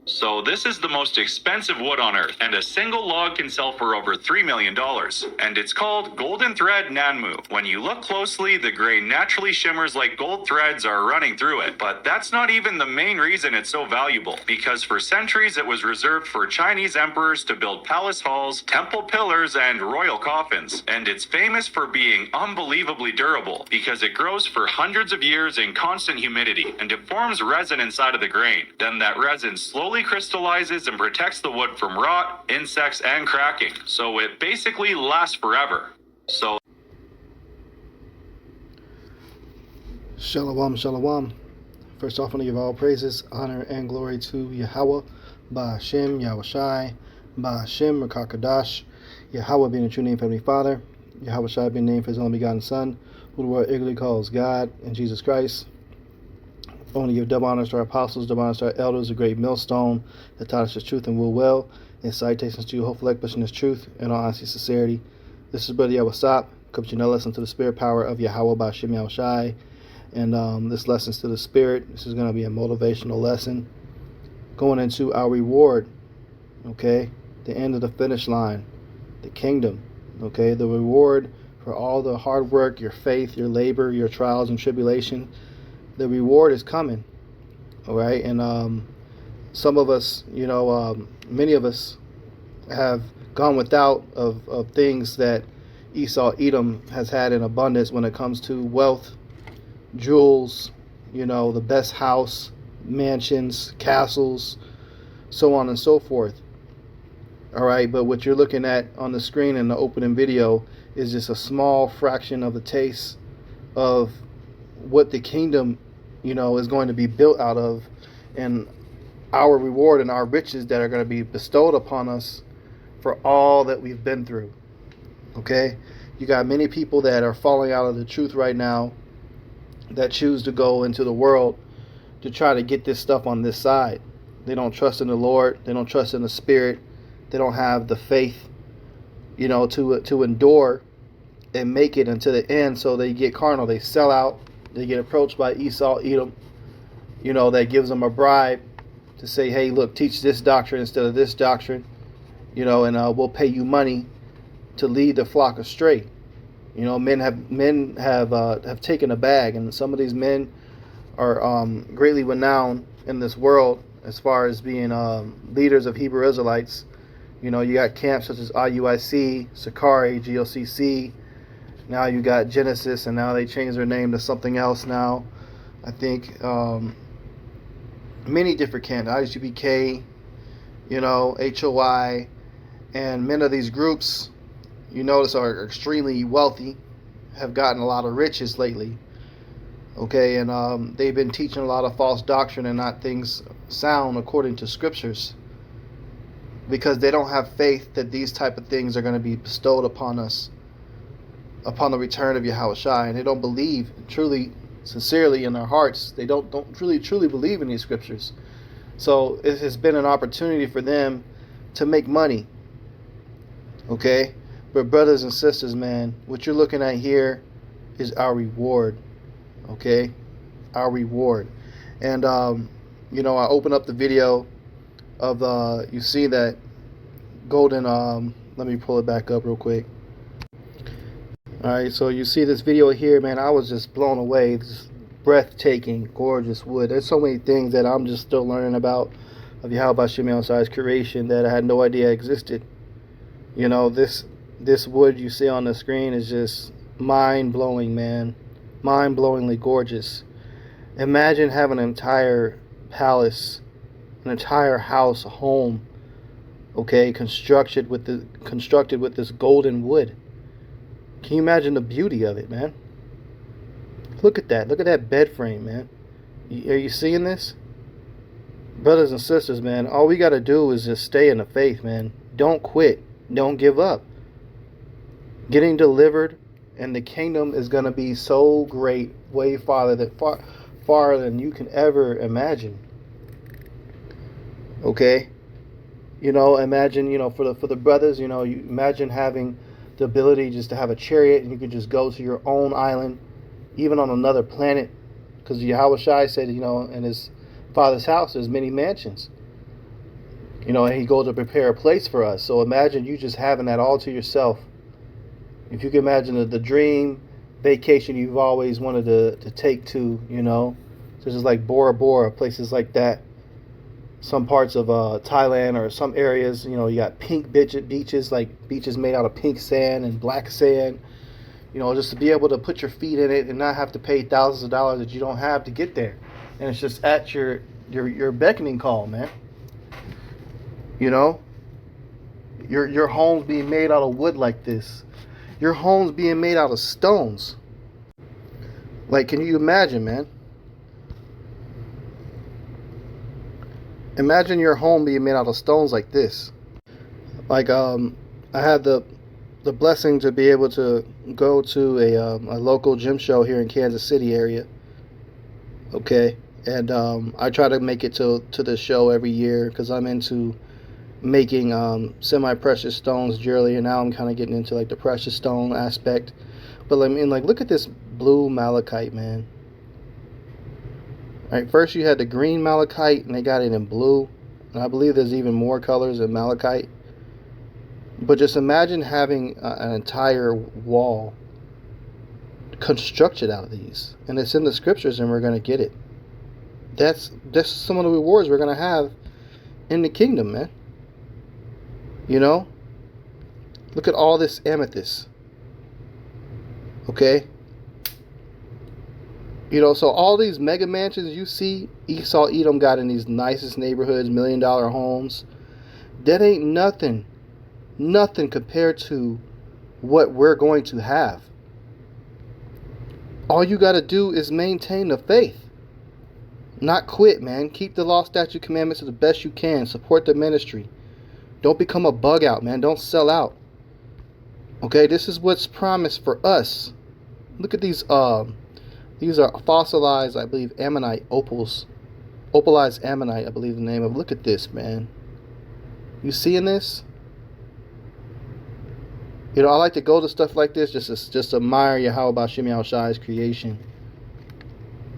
So this is the most expensive wood on earth, and a single log can sell for over $3 million. And it's called Golden Thread Nanmu. When you look closely, the grain naturally shimmers like gold threads are running through it. But that's not even the main reason it's so valuable, because for centuries it was reserved for Chinese emperors to build palace halls, temple pillars, and royal coffins. And it's famous for being unbelievably durable, because it grows for hundreds of years in constant humidity, and it forms resin inside of the grain. Then that resin slowly crystallizes and protects the wood from rot, insects, and cracking. So it basically lasts forever. So Shalom, shalom. First off, I want to give all praises, honor, and glory to Yahweh, Ba'ashem, Yahushai, Ba'ashem, Rakakadash, Yahweh being the true name for Heavenly Father, Yahushai being named for His only begotten Son, who the world eagerly calls God, and Jesus Christ. I want to give double honors to our apostles, double honors to our elders, a great millstone that taught us His truth and will well, and citations to you, hopefully pushing His truth and all honesty and sincerity. This is Brother Yahweh coming to you now lesson to the spirit power of Yahweh Ba'ashem Yahushai. And this lesson's to the spirit. This is going to be a motivational lesson going into our reward, okay? The end of the finish line, the kingdom, okay? The reward for all the hard work, your faith, your labor, your trials and tribulation. The reward is coming, all right? And some of us, many of us have gone without of things that Esau Edom has had in abundance when it comes to wealth, jewels, the best house, mansions, castles, so on and so forth. All right, but what you're looking at on the screen in the opening video is just a small fraction of the taste of what the kingdom, is going to be built out of, and our reward and our riches that are going to be bestowed upon us for all that we've been through. Okay, you got many people that are falling out of the truth right now, that choose to go into the world to try to get this stuff on this side. They don't trust in the Lord. They don't trust in the Spirit. They don't have the faith, to endure and make it until the end. So they get carnal. They sell out. They get approached by Esau Edom, that gives them a bribe to say, hey, look, teach this doctrine instead of this doctrine, and we'll pay you money to lead the flock astray. Men have taken a bag, and some of these men are greatly renowned in this world as far as being leaders of Hebrew Israelites. You got camps such as IUIC, Sakari, GOCC. Now you got Genesis, and now they changed their name to something else now. I think many different camps, IUBK, HOI, and many of these groups, you notice, are extremely wealthy, have gotten a lot of riches lately. Okay, and they've been teaching a lot of false doctrine and not things sound according to scriptures, because they don't have faith that these type of things are going to be bestowed upon us upon the return of Yahushua, and they don't believe truly, sincerely in their hearts. They don't truly believe in these scriptures. So it has been an opportunity for them to make money. Okay, but brothers and sisters, man, what you're looking at here is our reward. Okay, our reward. And I open up the video of you see that golden. Let me pull it back up real quick. All right, so you see this video here, man. I was just blown away. This breathtaking, gorgeous wood. There's so many things that I'm just still learning about of Yahweh Shimei Size creation that I had no idea existed. This wood you see on the screen is just mind-blowing, man. Mind-blowingly gorgeous. Imagine having an entire palace, an entire house, a home, okay, constructed with this golden wood. Can you imagine the beauty of it, man? Look at that. Look at that bed frame, man. Are you seeing this? Brothers and sisters, man, all we got to do is just stay in the faith, man. Don't quit. Don't give up. Getting delivered, and the kingdom is going to be so great, way farther than you can ever imagine. Okay? Imagine, for the brothers, you imagine having the ability just to have a chariot, and you could just go to your own island, even on another planet, because Yahweh Shai said, in his Father's house there's many mansions. You know, and he goes to prepare a place for us. So imagine you just having that all to yourself. If you can imagine the dream vacation you've always wanted to take to, you know, such as like Bora Bora, places like that. Some parts of Thailand or some areas, you know, you got pink beaches, like beaches made out of pink sand and black sand. You know, just to be able to put your feet in it and not have to pay thousands of dollars that you don't have to get there. And it's just at your beckoning call, man. You know, your home's being made out of wood like this. Your home's being made out of stones. Like, can you imagine, man? Imagine your home being made out of stones like this. Like, I had the blessing to be able to go to a local gym show here in Kansas City area. Okay, and I try to make it to the show every year because I'm into making semi-precious stones jewelry, and now I'm kind of getting into like the precious stone aspect. But I mean, like, look at this blue malachite, man. All right, first you had the green malachite, and they got it in blue, and I believe there's even more colors in malachite. But just imagine having an entire wall constructed out of these, and it's in the scriptures, and we're going to get it. That's some of the rewards we're going to have in the kingdom, man. You know, look at all this amethyst. Okay, you know, so all these mega mansions you see Esau Edom got in these nicest neighborhoods, $1 million homes, that ain't nothing compared to what we're going to have. All you got to do is maintain the faith. Not quit, man. Keep the law, statute, commandments to the best you can. Support the ministry. Don't become a bug out, man. Don't sell out. Okay, this is what's promised for us. Look at these. These are fossilized, I believe, ammonite opals. Opalized ammonite, I believe the name of. Look at this, man. You seeing this? You know, I like to go to stuff like this just admire Yahweh B'Shem Yahushai's creation.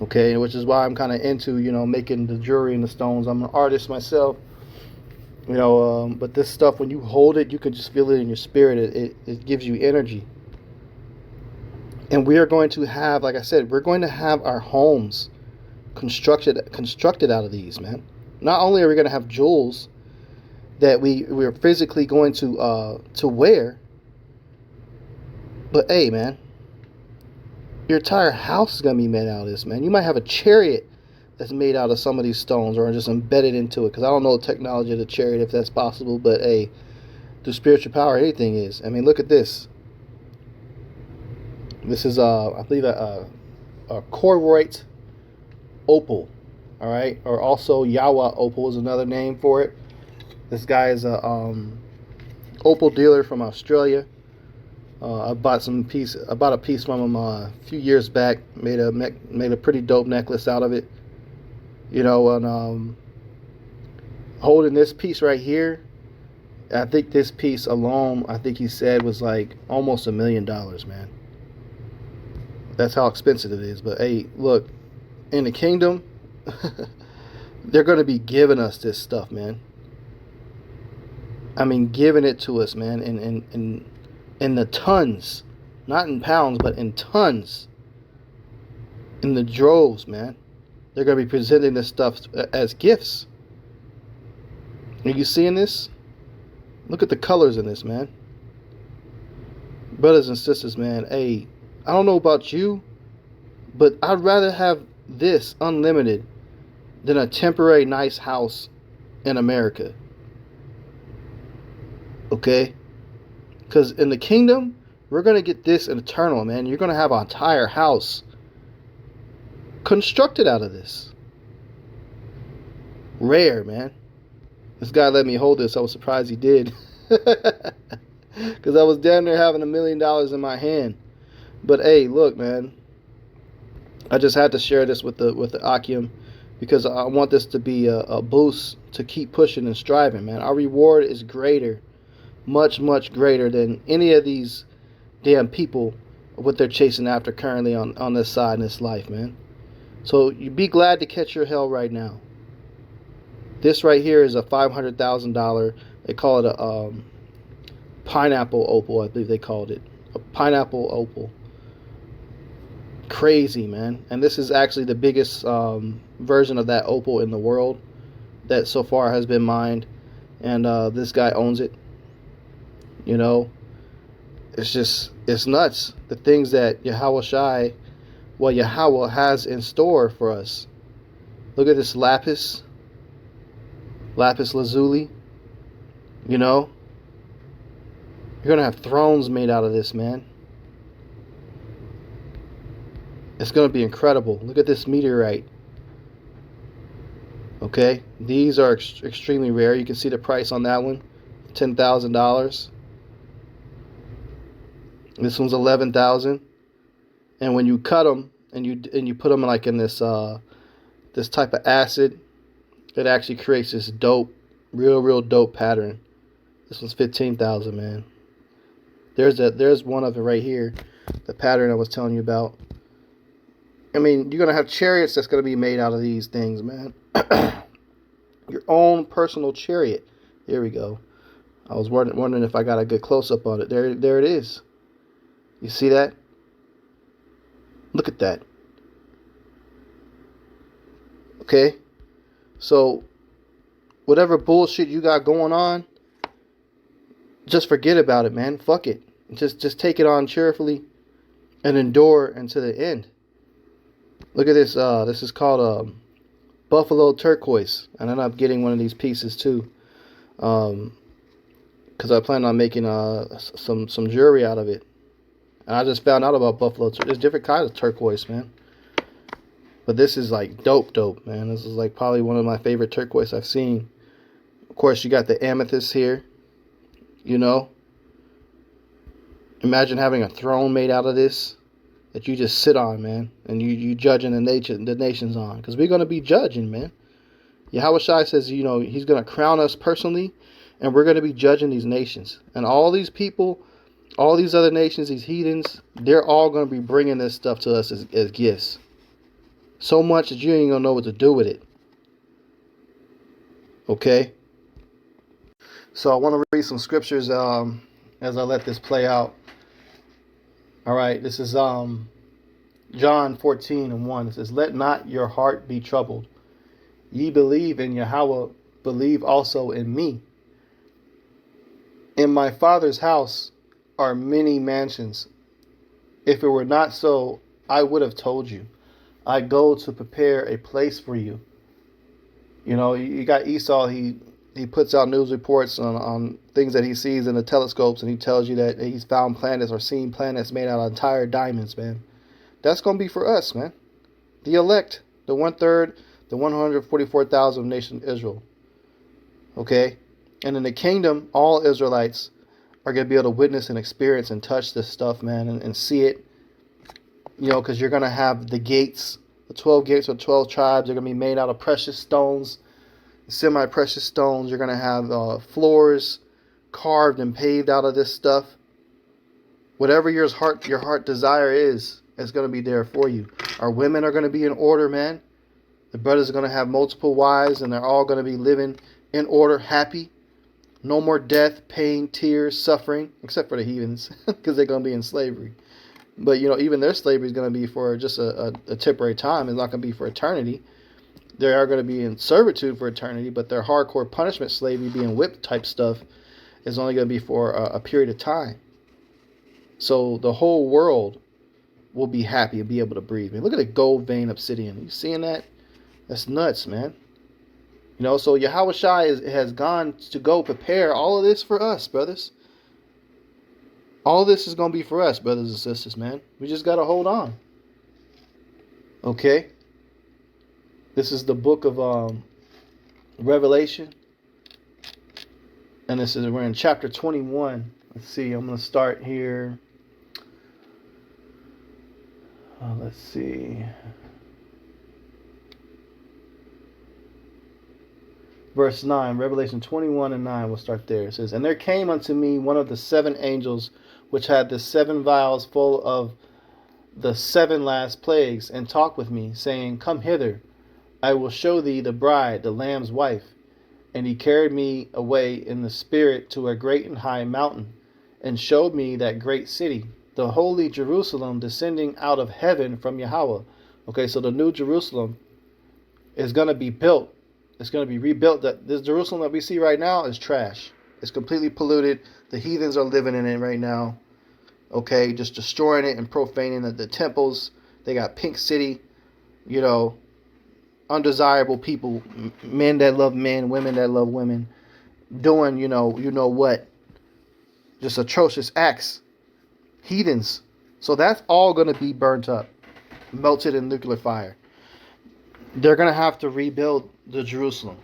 Okay, which is why I'm kind of into, you know, making the jewelry and the stones. I'm an artist myself. You know, but this stuff, when you hold it, you can just feel it in your spirit. It gives you energy. And we are going to have, like I said, we're going to have our homes constructed out of these, man. Not only are we going to have jewels that we're physically going to wear, but hey, man, your entire house is going to be made out of this, man. You might have a chariot that's made out of some of these stones or just embedded into it, because I don't know the technology of the chariot, if that's possible, but hey, through spiritual power, anything is. I mean, look at this. This is, I believe, a Kororite opal, all right? Or also Yawa opal is another name for it. This guy is a opal dealer from Australia. I bought a piece from him a few years back. Made a pretty dope necklace out of it. You know, and holding this piece right here, I think this piece alone, I think he said was like almost $1 million, man. That's how expensive it is. But hey, look, in the kingdom, they're going to be giving us this stuff, man. I mean, giving it to us, man, in the tons, not in pounds, but in tons, in the droves, man. They're going to be presenting this stuff as gifts. Are you seeing this? Look at the colors in this, man. Brothers and sisters, man, hey, I don't know about you, but I'd rather have this unlimited than a temporary nice house in America. Okay? Because in the kingdom, we're going to get this in eternal, man. You're going to have an entire house constructed out of this. Rare, man. This guy let me hold this. I was surprised he did. Because I was down there having $1 million in my hand. But hey, look, man. I just had to share this with the Akim, because I want this to be a boost to keep pushing and striving, man. Our reward is greater. Much, much greater than any of these damn people, what they're chasing after currently on this side in this life, man. So you be glad to catch your hell right now. This right here is a $500,000. They call it a pineapple opal, I believe they called it. A pineapple opal. Crazy, man. And this is actually the biggest version of that opal in the world that so far has been mined. And this guy owns it. You know, it's nuts. The things that Yahweh has in store for us. Look at this lapis lazuli. You know, you're gonna have thrones made out of this, man. It's gonna be incredible. Look at this meteorite. Okay, these are extremely rare. You can see the price on that one, $10,000. This one's $11,000. And when you cut them and you put them like in this this type of acid, it actually creates this dope, real dope pattern. This one's $15,000, man. There's one of it right here, the pattern I was telling you about. I mean, you're gonna have chariots that's gonna be made out of these things, man. Your own personal chariot. There we go. I was wondering if I got a good close up on it. There it is. You see that? Look at that. Okay? So, whatever bullshit you got going on, just forget about it, man. Fuck it. Just take it on cheerfully and endure until the end. Look at this. This is called buffalo turquoise. And I ended up getting one of these pieces too. Because I plan on making some jewelry out of it. And I just found out about buffalo. There's different kinds of turquoise, man. But this is like dope, man. This is like probably one of my favorite turquoise I've seen. Of course, you got the amethyst here. You know. Imagine having a throne made out of this that you just sit on, man. And you judging the nations on. Because we're going to be judging, man. Yahweh Shai says, you know, he's going to crown us personally. And we're going to be judging these nations. And all these people, all these other nations, these heathens, they're all going to be bringing this stuff to us as gifts. So much that you ain't going to know what to do with it. Okay? So I want to read some scriptures as I let this play out. All right, this is John 14:1. It says, "Let not your heart be troubled. Ye believe in Yahweh, believe also in me. In my Father's house are many mansions. If it were not so, I would have told you. I go to prepare a place for you." You know, you got Esau, he puts out news reports on things that he sees in the telescopes, and he tells you that he's found planets or seen planets made out of entire diamonds, man. That's going to be for us, man. The elect, the 1/3, the 144,000 nation of Israel. Okay? And in the kingdom, all Israelites are going to be able to witness and experience and touch this stuff, man, and see it. You know, because you're going to have the gates, the 12 gates of 12 tribes. They're going to be made out of precious stones, semi-precious stones. You're going to have floors carved and paved out of this stuff. Whatever your heart desire is going to be there for you. Our women are going to be in order, man. The brothers are going to have multiple wives, and they're all going to be living in order, happy. No more death, pain, tears, suffering, except for the heathens, because they're going to be in slavery. But, you know, even their slavery is going to be for just a temporary time. It's not going to be for eternity. They are going to be in servitude for eternity, but their hardcore punishment slavery, being whipped type stuff, is only going to be for a period of time. So the whole world will be happy and be able to breathe. Man, look at the gold vein obsidian. You seeing that? That's nuts, man. You know, so Yahweh Shai has gone to go prepare all of this for us, brothers. All this is going to be for us, brothers and sisters, man. We just got to hold on. Okay? This is the book of Revelation. And we're in chapter 21. Let's see, I'm going to start here. Let's see. Verse 9, Revelation 21:9, we'll start there. It says, "And there came unto me one of the 7 angels, which had the 7 vials full of the 7 last plagues, and talked with me, saying, Come hither, I will show thee the bride, the Lamb's wife. And he carried me away in the spirit to a great and high mountain, and showed me that great city, the holy Jerusalem, descending out of heaven from Yahweh. Okay, so the new Jerusalem is going to be built. It's going to be rebuilt. That this Jerusalem that we see right now is trash. It's completely polluted. The heathens are living in it right now. Okay, just destroying it and profaning the temples. They got Pink City, you know, undesirable people, men that love men, women that love women, doing, you know what, just atrocious acts, heathens. So that's all going to be burnt up, melted in nuclear fire. They're going to have to rebuild the Jerusalem.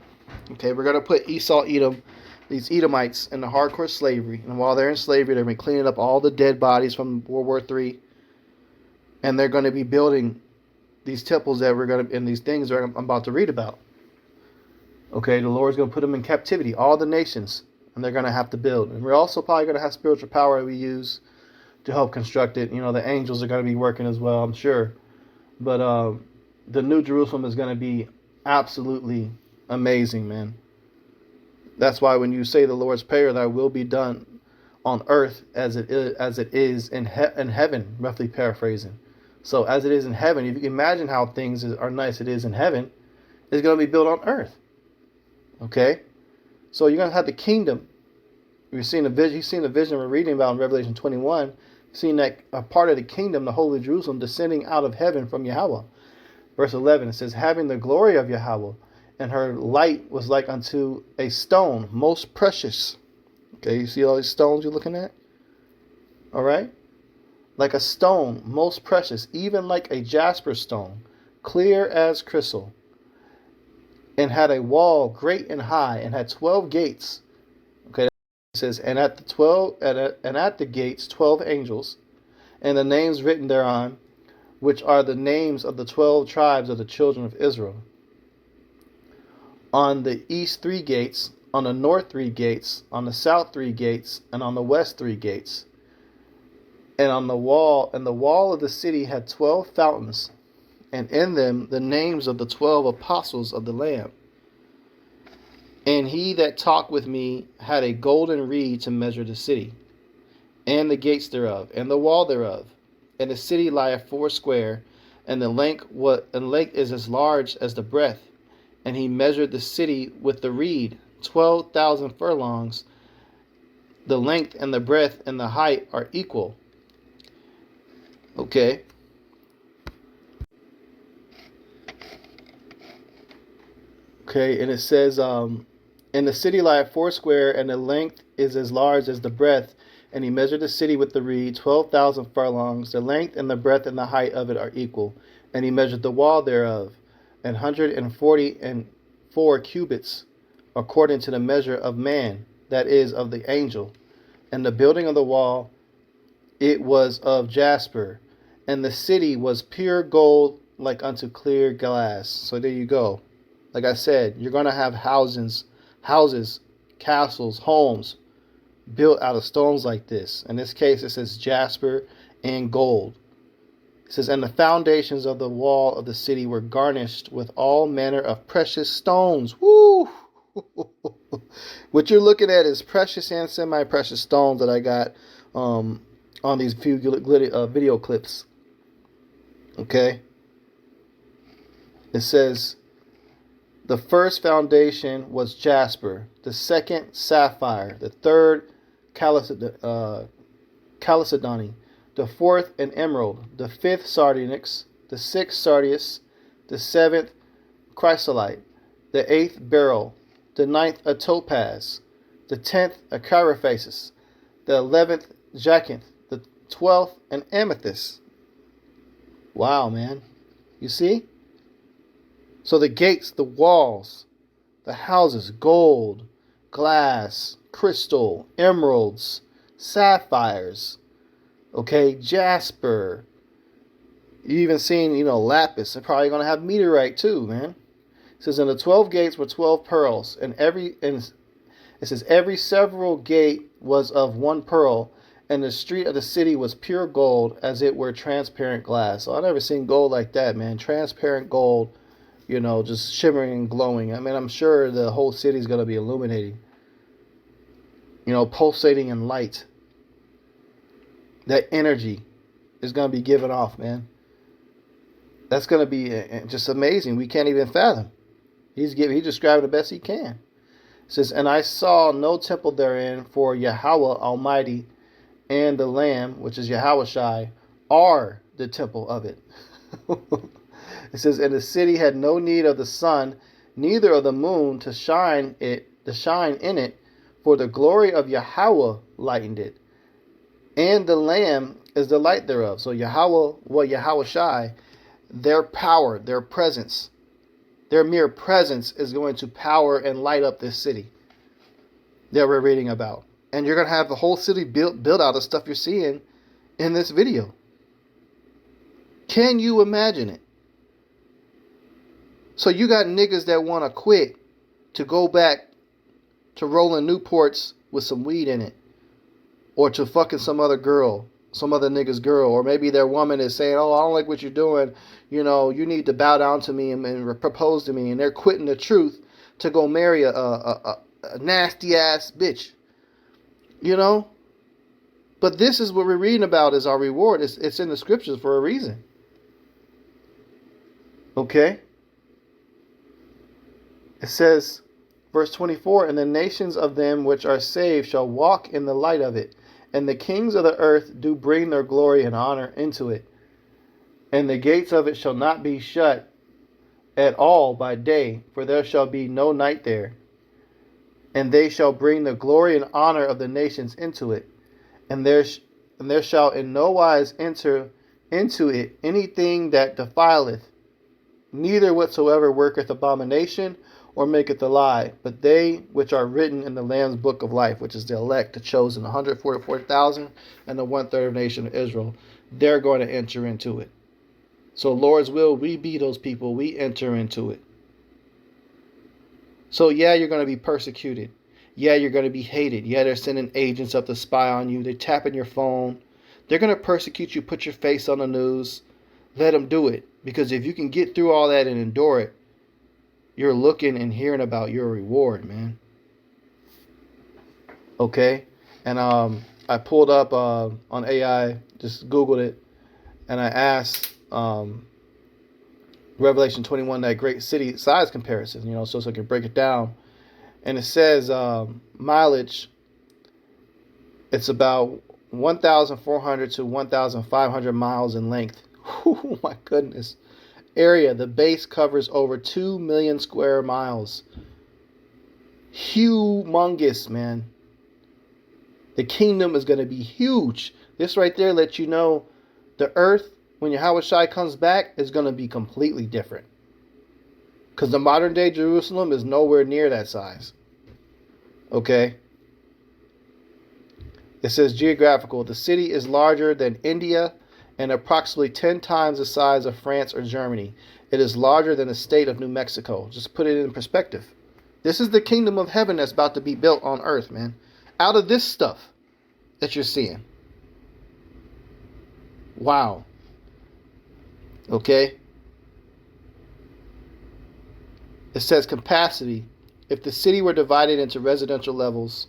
Okay, we're going to put Esau, Edom, these Edomites in the hardcore slavery. And while they're in slavery, they're going to be cleaning up all the dead bodies from World War III. And they're going to be building these temples that we're going to, and these things that I'm about to read about. Okay, the Lord's going to put them in captivity, all the nations, and they're going to have to build. And we're also probably going to have spiritual power that we use to help construct it. You know, the angels are going to be working as well, I'm sure. But the New Jerusalem is going to be absolutely amazing, man. That's why when you say the Lord's Prayer, thy will be done on earth as it is in heaven, roughly paraphrasing. So as it is in heaven, if you can imagine how things are nice it is in heaven, it's going to be built on earth. Okay? So you're going to have the kingdom. You've seen the vision we're reading about in Revelation 21. Seeing that a part of the kingdom, the holy Jerusalem, descending out of heaven from Yahweh. Verse 11, it says, having the glory of Yahweh, and her light was like unto a stone, most precious. Okay, you see all these stones you're looking at? All right? Like a stone, most precious, even like a jasper stone, clear as crystal, and had a wall great and high, and had 12 gates. Okay, it says, and at the gates 12 angels, and the names written thereon, which are the names of the 12 tribes of the children of Israel. On the east 3 gates, on the north 3 gates, on the south 3 gates, and on the west 3 gates. And on the wall of the city had 12 fountains, and in them the names of the 12 apostles of the Lamb. And he that talked with me had a golden reed to measure the city, and the gates thereof, and the wall thereof. And the city lieth foursquare, and the length is as large as the breadth. And he measured the city with the reed, 12,000 furlongs. The length and the breadth and the height are equal. Okay. Okay, and it says, and the city lieth foursquare, and the length is as large as the breadth. And he measured the city with the reed, 12,000 furlongs. The length and the breadth and the height of it are equal. And he measured the wall thereof, 144 cubits, according to the measure of man, that is, of the angel. And the building of the wall, it was of jasper, and the city was pure gold, like unto clear glass. So there you go. Like I said, you're going to have houses, castles, homes, built out of stones like this. In this case, it says jasper and gold. It says, and the foundations of the wall of the city were garnished with all manner of precious stones. Woo! What you're looking at is precious and semi-precious stones that I got on these few video clips. Okay? It says, the first foundation was jasper, the second sapphire, the third chalcedony, the fourth an emerald, the fifth sardonyx, the sixth sardius, the seventh chrysolite, the eighth beryl, the ninth a topaz, the 10th a chryophasis, the 11th jacinth, the 12th an amethyst. Wow, man. You see? So the gates, the walls, the houses, gold, glass, crystal, emeralds, sapphires, okay, jasper. You even seen, lapis. They're probably going to have meteorite too, man. It says, and the 12 gates were 12 pearls, and it says every several gate was of one pearl, and the street of the city was pure gold, as it were transparent glass. So I've never seen gold like that, man. Transparent gold, just shimmering and glowing. I mean, I'm sure the whole city is going to be illuminating, pulsating in light. That energy is going to be given off, man. That's going to be just amazing. We can't even fathom. He described it the best he can. It says, and I saw no temple therein, for Yahweh Almighty and the Lamb, which is Yahushai, are the temple of it. It says, and the city had no need of the sun, neither of the moon to shine in it, for the glory of Yahweh lightened it. And the Lamb is the light thereof. So Yahushai, their power, their presence, their mere presence is going to power and light up this city that we're reading about. And you're going to have the whole city built out of stuff you're seeing in this video. Can you imagine it? So you got niggas that want to quit to go back to rolling Newports with some weed in it. Or to fucking some other girl, some other nigga's girl. Or maybe their woman is saying, oh, I don't like what you're doing. You need to bow down to me and propose to me. And they're quitting the truth to go marry a nasty ass bitch. But this is what we're reading about as our reward. It's in the scriptures for a reason. Okay? It says, verse 24, and the nations of them which are saved shall walk in the light of it. And the kings of the earth do bring their glory and honor into it. And the gates of it shall not be shut at all by day, for there shall be no night there. And they shall bring the glory and honor of the nations into it. And there shall in no wise enter into it anything that defileth, neither whatsoever worketh abomination, or maketh a lie, but they which are written in the Lamb's book of life, which is the elect, the chosen, 144,000, and the 1/3 of the nation of Israel, they're going to enter into it. So Lord's will, we be those people, we enter into it. So yeah, you're going to be persecuted. Yeah, you're going to be hated. Yeah, they're sending agents up to spy on you. They're tapping your phone. They're going to persecute you, put your face on the news. Let them do it. Because if you can get through all that and endure it, you're looking and hearing about your reward, man. Okay? And I pulled up on AI, just Googled it, and I asked Revelation 21, that great city size comparison, so I can break it down. And it says mileage, it's about 1,400 to 1,500 miles in length. Oh my goodness. Area, the base covers over 2 million square miles. Humongous, man. The kingdom is going to be huge. This right there lets you know the earth, when Yahushua comes back, is going to be completely different. Because the modern day Jerusalem is nowhere near that size. Okay? It says geographical. The city is larger than India and approximately 10 times the size of France or Germany. It is larger than the state of New Mexico. Just put it in perspective. This is the kingdom of heaven that's about to be built on earth, man. Out of this stuff that you're seeing. Wow. Okay? It says capacity. If the city were divided into residential levels,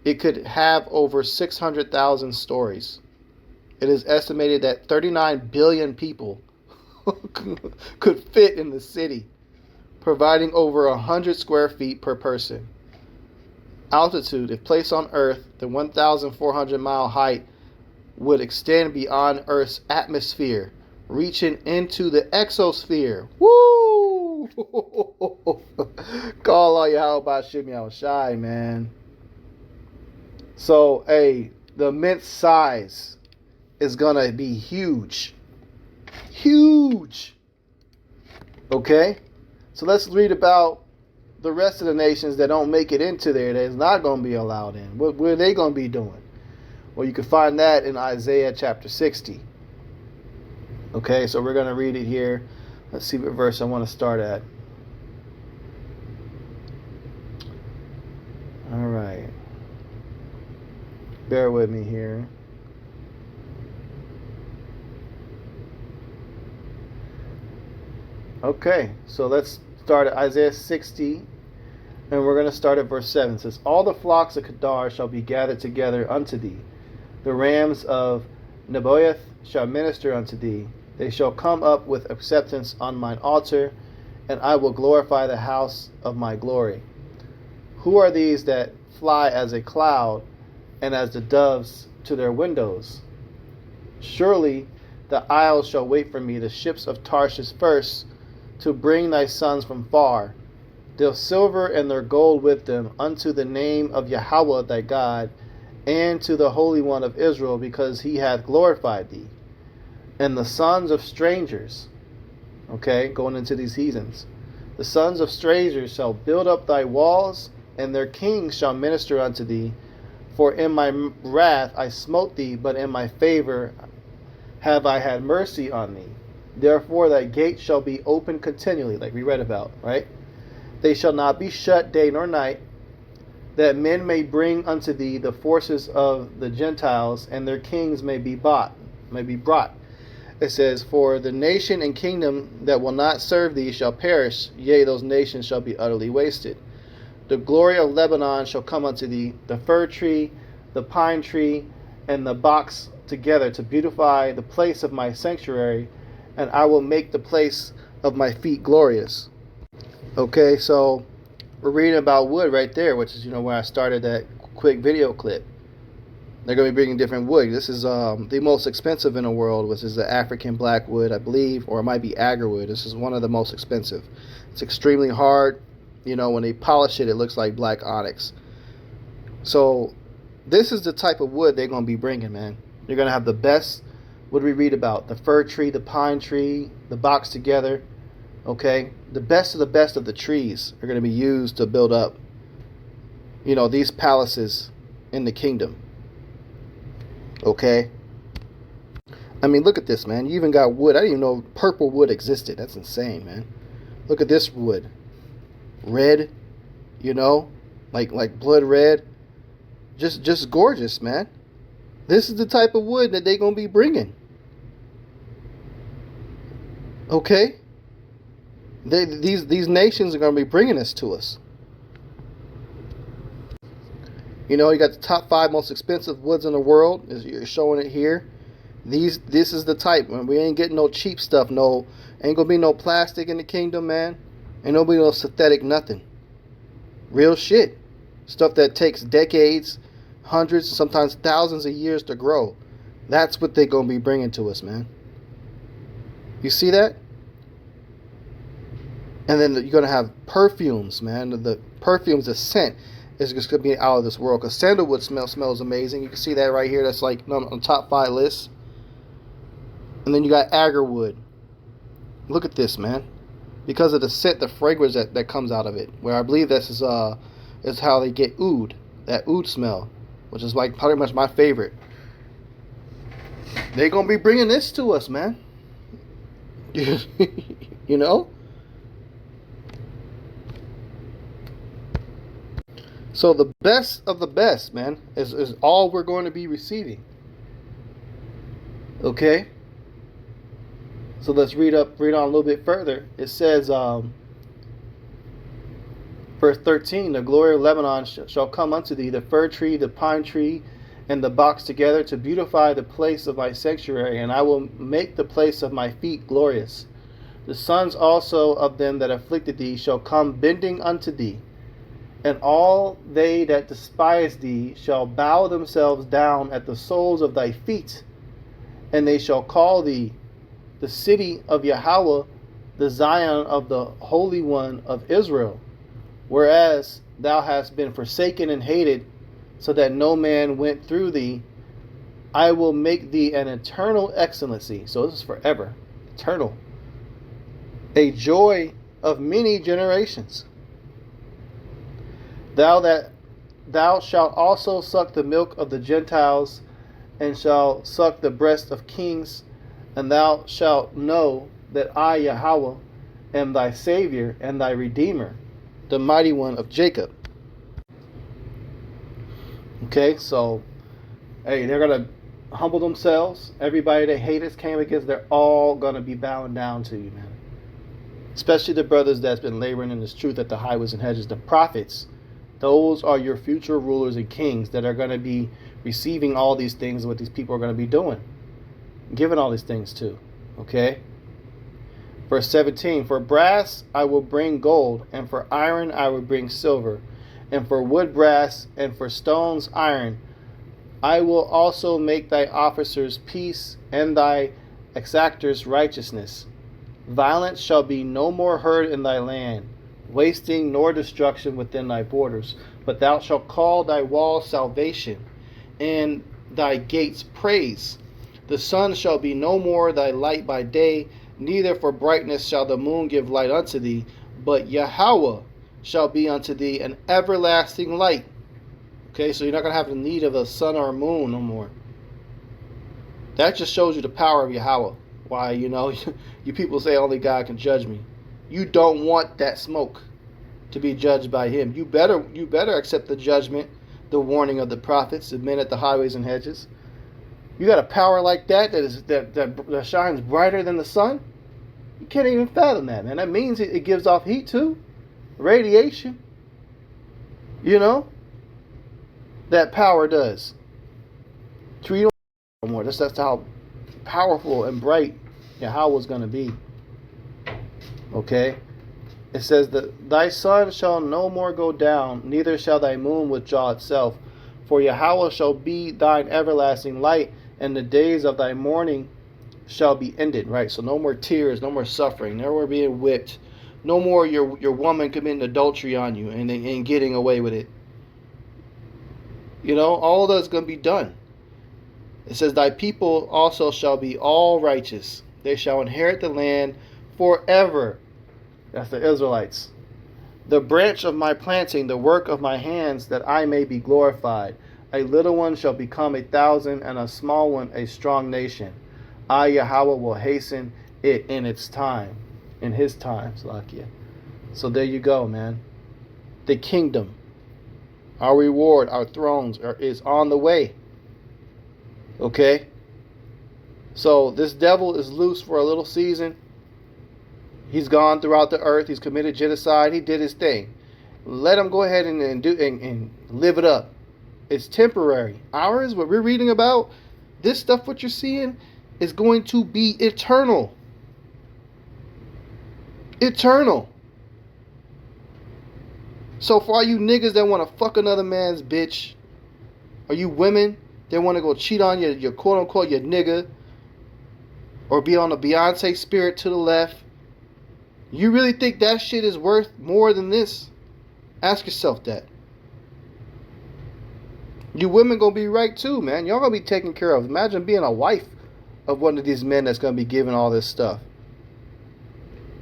it could have over 600,000 stories. It is estimated that 39 billion people could fit in the city, providing over 100 square feet per person. Altitude, if placed on Earth, the 1,400 mile height would extend beyond Earth's atmosphere, reaching into the exosphere. Woo! Call all Yahweh Ba'Shem Yahushai, man. So, the immense size is gonna be huge. Huge. Okay? So let's read about the rest of the nations that don't make it into there, that is not going to be allowed in. What are they going to be doing? Well, you can find that in Isaiah chapter 60. Okay, so we're going to read it here. Let's see what verse I want to start at. All right. Bear with me here. Okay, so let's start at Isaiah 60, and we're going to start at verse 7. It says, All the flocks of Kedar shall be gathered together unto thee. The rams of Nebaioth shall minister unto thee. They shall come up with acceptance on mine altar, and I will glorify the house of my glory. Who are these that fly as a cloud, and as the doves to their windows? Surely the isles shall wait for me, the ships of Tarshish first, to bring thy sons from far, their silver and their gold with them, unto the name of Yahweh thy God, and to the Holy One of Israel, because he hath glorified thee. And the sons of strangers, okay, going into these heathens, the sons of strangers shall build up thy walls, and their kings shall minister unto thee. For in my wrath I smote thee, but in my favor have I had mercy on thee. Therefore thy gates shall be open continually, like we read about, right? They shall not be shut day nor night, that men may bring unto thee the forces of the Gentiles, and their kings may be brought. It says, For the nation and kingdom that will not serve thee shall perish, yea, those nations shall be utterly wasted. The glory of Lebanon shall come unto thee, the fir tree, the pine tree, and the box together to beautify the place of my sanctuary, and I will make the place of my feet glorious. Okay, so we're reading about wood right there, which is, where I started that quick video clip. They're going to be bringing different wood. This is the most expensive in the world, which is the African blackwood, I believe, or it might be agarwood. This is one of the most expensive. It's extremely hard. When they polish it, it looks like black onyx. So this is the type of wood they're going to be bringing, man. You're going to have the best. What do we read about? The fir tree, the pine tree, the box together. Okay? The best of the trees are going to be used to build up, these palaces in the kingdom. Okay? I mean, look at this, man. You even got wood. I didn't even know purple wood existed. That's insane, man. Look at this wood. Red, like blood red. Just gorgeous, man. This is the type of wood that they're going to be bringing. Okay? These nations are going to be bringing this to us. You got the top 5 most expensive woods in the world. You're showing it here. This is the type. We ain't getting no cheap stuff. Ain't going to be no plastic in the kingdom, man. Ain't nobody no synthetic nothing. Real shit. Stuff that takes decades, hundreds, sometimes thousands of years to grow. That's what they're going to be bringing to us, man. You see that? And then you're going to have perfumes, man. The perfumes, the scent is just going to be out of this world. Because sandalwood smells amazing. You can see that right here. That's like on the top 5 list. And then you got agarwood. Look at this, man. Because of the scent, the fragrance that comes out of it. Where I believe this is how they get oud. That oud smell. Which is like pretty much my favorite. They're going to be bringing this to us, man. So the best of the best, man, is all we're going to be receiving. Okay? So let's read on a little bit further. It says, verse 13, the glory of Lebanon shall come unto thee, the fir tree, the pine tree, and the box together to beautify the place of my sanctuary, and I will make the place of my feet glorious. The sons also of them that afflicted thee shall come bending unto thee, and all they that despise thee shall bow themselves down at the soles of thy feet, and they shall call thee the city of Yahweh, the Zion of the Holy One of Israel. Whereas thou hast been forsaken and hated, so that no man went through thee, I will make thee an eternal excellency. So this is forever, eternal. A joy of many generations. Thou shalt also suck the milk of the Gentiles, and shalt suck the breast of kings, and thou shalt know that I, Yahweh, am thy Savior and thy Redeemer, the mighty one of Jacob. Okay, so, hey, they're going to humble themselves. Everybody that hated us, came against, they're all going to be bowing down to you, man. especially the brothers that's been laboring in this truth at the highways and hedges, the prophets. Those are your future rulers and kings that are going to be receiving all these things, what these people are going to be doing, giving all these things to. Okay? Verse 17, for brass I will bring gold, and for iron I will bring silver, and for wood brass, and for stones iron. I will also make thy officers peace, and thy exactors righteousness. Violence shall be no more heard in thy land, wasting nor destruction within thy borders. But thou shalt call thy walls salvation, and thy gates praise. The sun shall be no more thy light by day, neither for brightness shall the moon give light unto thee, but Yahweh shall be unto thee an everlasting light. Okay, so you're not going to have the need of a sun or a moon no more. That just shows you the power of Yahweh. Why, you people say only God can judge me. You don't want that smoke to be judged by him. You better accept the judgment, the warning of the prophets, the men at the highways and hedges. You got a power like that shines brighter than the sun. You can't even fathom that, man. That means it gives off heat too, radiation. That power does. So you don't no more. That's how powerful and bright Yahweh is going to be. Okay? It says that thy sun shall no more go down, neither shall thy moon withdraw itself. For Yahweh shall be thine everlasting light, and the days of thy mourning shall be ended. Right? So no more tears, no more suffering, no more being whipped, no more your woman committing adultery on you and getting away with it. All that's going to be done. It says, thy people also shall be all righteous. They shall inherit the land forever. That's the Israelites. The branch of my planting, the work of my hands, that I may be glorified. A little one shall become 1,000, and a small one a strong nation. I, Yahweh, will hasten it in its time. In his time, Salakia. So there you go, man. The kingdom, our reward, our thrones is on the way. Okay? So this devil is loose for a little season. He's gone throughout the earth. He's committed genocide. He did his thing. Let him go ahead and live it up. It's temporary. Ours, what we're reading about, this stuff, what you're seeing, is going to be eternal. Eternal. So for all you niggas that want to fuck another man's bitch, or you women that want to go cheat on your quote unquote your nigga, or be on a Beyonce spirit to the left, you really think that shit is worth more than this? Ask yourself that. You women gonna be right too, man. Y'all gonna be taken care of. Imagine being a wife of one of these men that's gonna be giving all this stuff.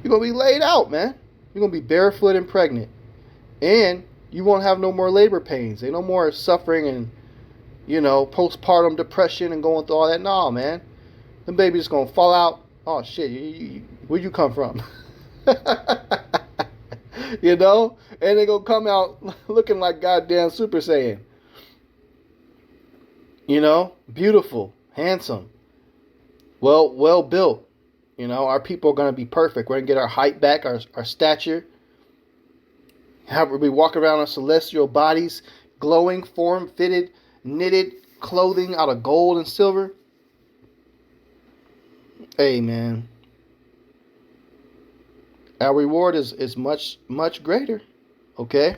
You're gonna be laid out, man. You're gonna be barefoot and pregnant. And you won't have no more labor pains. Ain't no more suffering and, postpartum depression and going through all that. No, man. The baby just gonna fall out. Oh, shit. Where you come from? And they gonna come out looking like goddamn Super Saiyan. Beautiful, handsome, well built. Our people are gonna be perfect. We're gonna get our height back, our stature. We'll be walking around on celestial bodies, glowing, form-fitted, knitted clothing out of gold and silver. Hey, man. Our reward is much, much greater. Okay?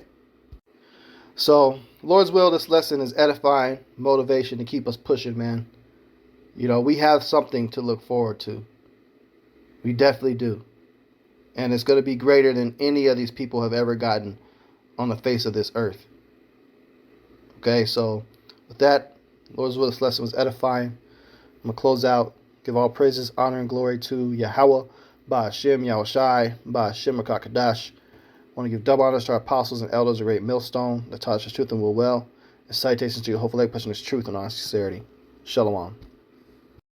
So, Lord's will, this lesson is edifying, motivation to keep us pushing, man. We have something to look forward to. We definitely do. And it's going to be greater than any of these people have ever gotten on the face of this earth. Okay, so with that, Lord's will, this lesson was edifying. I'm going to close out. Give all praises, honor, and glory to Yahweh, Ba'ashem, Yahushai, Ba'ashem, Rakakadash. I want to give double honors to our apostles and elders of Great Millstone that taught us truth and will well, and citations to your hopeful leg, pushing this truth and honest sincerity. Shalom.